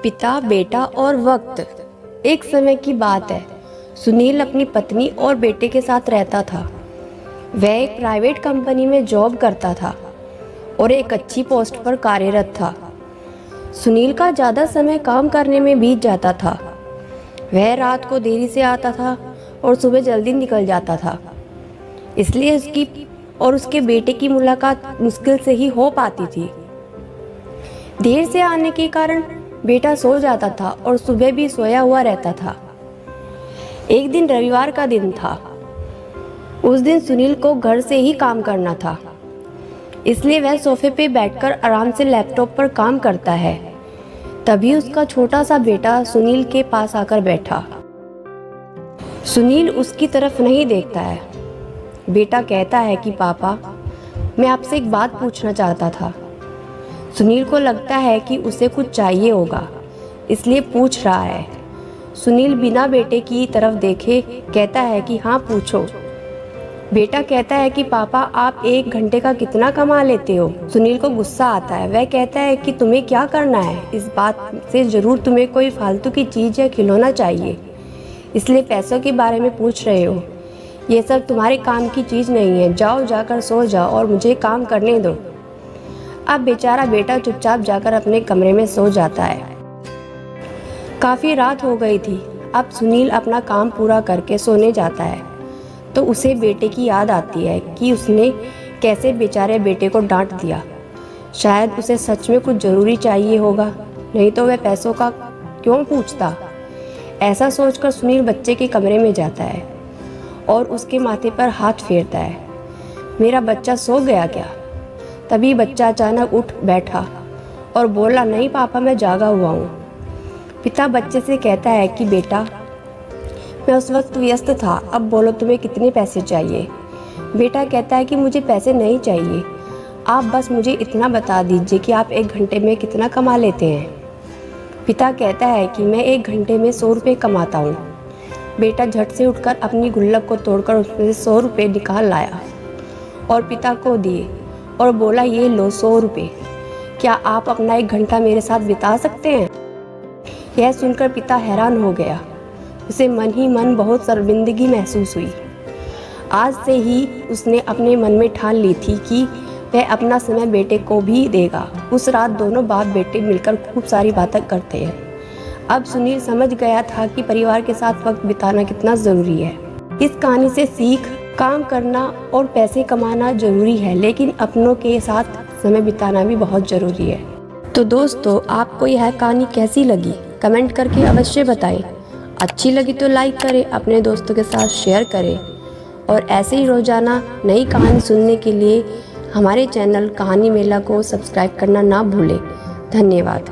पिता, बेटा और वक्त। एक समय की बात है, सुनील अपनी पत्नी और बेटे के साथ रहता था। वह एक प्राइवेट कंपनी में जॉब करता था और एक अच्छी पोस्ट पर कार्यरत था। सुनील का ज़्यादा समय काम करने में बीत जाता था। वह रात को देरी से आता था और सुबह जल्दी निकल जाता था। इसलिए उसकी और उसके बेटे की मुलाकात मुश्किल से ही हो पाती थी। देर से आने के कारण बेटा सो जाता था और सुबह भी सोया हुआ रहता था। एक दिन रविवार का दिन था। उस दिन सुनील को घर से ही काम करना था, इसलिए वह सोफे पे बैठकर आराम से लैपटॉप पर काम करता है। तभी उसका छोटा सा बेटा सुनील के पास आकर बैठा। सुनील उसकी तरफ नहीं देखता है। बेटा कहता है कि पापा, मैं आपसे एक बात पूछना चाहता था। सुनील को लगता है कि उसे कुछ चाहिए होगा, इसलिए पूछ रहा है। सुनील बिना बेटे की तरफ देखे कहता है कि हाँ पूछो। बेटा कहता है कि पापा, आप 1 घंटे का कितना कमा लेते हो? सुनील को गुस्सा आता है। वह कहता है कि तुम्हें क्या करना है? इस बात से ज़रूर तुम्हें कोई फालतू की चीज़ या खिलौना चाहिए, इसलिए पैसों के बारे में पूछ रहे हो। ये सब तुम्हारे काम की चीज़ नहीं है। जाओ, जाकर सो जाओ और मुझे काम करने दो। अब बेचारा बेटा चुपचाप जाकर अपने कमरे में सो जाता है। काफ़ी रात हो गई थी। अब सुनील अपना काम पूरा करके सोने जाता है तो उसे बेटे की याद आती है कि उसने कैसे बेचारे बेटे को डांट दिया। शायद उसे सच में कुछ ज़रूरी चाहिए होगा, नहीं तो वह पैसों का क्यों पूछता। ऐसा सोचकर सुनील बच्चे के कमरे में जाता है और उसके माथे पर हाथ फेरता है। मेरा बच्चा सो गया क्या? तभी बच्चा अचानक उठ बैठा और बोला, नहीं पापा, मैं जागा हुआ हूँ। पिता बच्चे से कहता है कि बेटा, मैं उस वक्त व्यस्त था, अब बोलो तुम्हें कितने पैसे चाहिए? बेटा कहता है कि मुझे पैसे नहीं चाहिए, आप बस मुझे इतना बता दीजिए कि आप 1 घंटे में कितना कमा लेते हैं। पिता कहता है कि मैं 1 घंटे में 100 रुपये कमाता हूँ। बेटा झट से उठकर अपनी गुल्लक को तोड़कर उसमें से 100 रुपये निकाल लाया और पिता को दिए और बोला, ये लो 100 रुपये, क्या आप अपना 1 घंटा मेरे साथ बिता सकते हैं? यह सुनकर पिता हैरान हो गया। उसे मन ही मन बहुत शर्मिंदगी महसूस हुई। आज से ही उसने अपने मन में ठान ली थी कि वह अपना समय बेटे को भी देगा। उस रात दोनों बाप बेटे मिलकर खूब सारी बातें करते हैं। अब सुनील समझ गया था कि परिवार के साथ वक्त बिताना कितना ज़रूरी है। इस कहानी से सीख, काम करना और पैसे कमाना ज़रूरी है, लेकिन अपनों के साथ समय बिताना भी बहुत ज़रूरी है। तो दोस्तों, आपको यह कहानी कैसी लगी कमेंट करके अवश्य बताएं। अच्छी लगी तो लाइक करें, अपने दोस्तों के साथ शेयर करें और ऐसे ही रोज़ाना नई कहानी सुनने के लिए हमारे चैनल कहानी मेला को सब्सक्राइब करना ना भूलें। धन्यवाद।